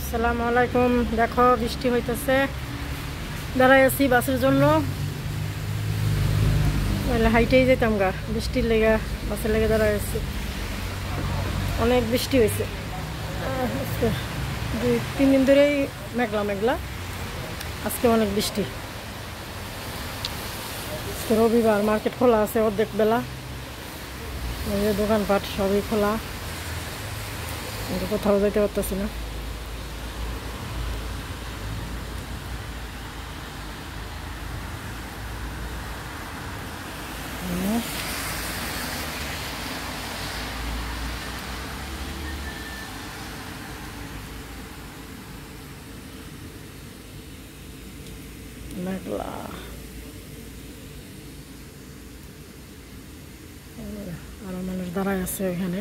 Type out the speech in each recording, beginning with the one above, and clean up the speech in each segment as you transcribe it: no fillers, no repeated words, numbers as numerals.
আসসালামু আলাইকুম। দেখো বৃষ্টি হইতেছে, দাঁড়াই আছি বাসের জন্য। হাইটেই যেতাম গা, বৃষ্টির লেগে বাসের লেগে দাঁড়াই আছি। অনেক বৃষ্টি হয়েছে আজকে, 2-3 দিন ধরেই মেঘলা মেঘলা। আজকে অনেক বৃষ্টি। আজকে রবিবার, মার্কেট খোলা আছে অর্ধেক বেলা, দোকানপাট সবই খোলা, কিন্তু কোথাও যেতে পারতেছি না। মেঘলা আরো মানুষ দাঁড়ায় আছে ওইখানে।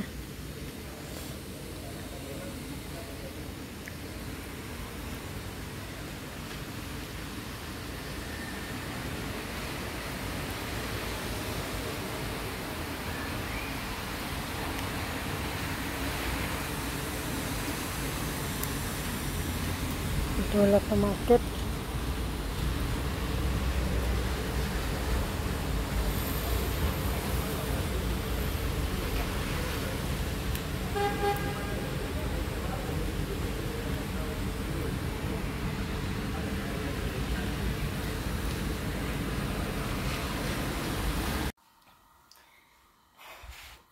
এটা হলো একটা মার্কেট।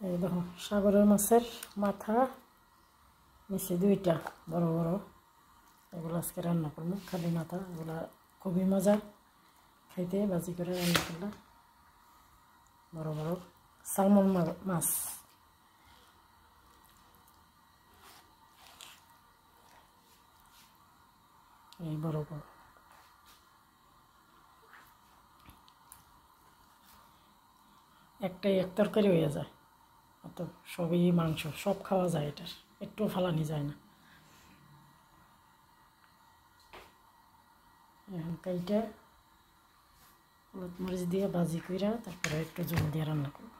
এই দেখো সাগরের মাছের মাথা নিচে 2টা বড় বড়, এগুলো আজকে রান্না করবো। খালি মাথা, এগুলা খুবই মজা খাইতে, ভাজি করে রান্না করলে। বড় বড় সালমন মাছ, এই বড় বড়। একটাই এক তরকারি হয়ে যায়, অত সবই মাংস, সব খাওয়া যায়, এটার একটু ফালানি যায় না। এখন কাইটা হলুদ মরিচ দিয়ে ভাজি কইরা তারপরে একটু জল দিয়ে রান্না করবো।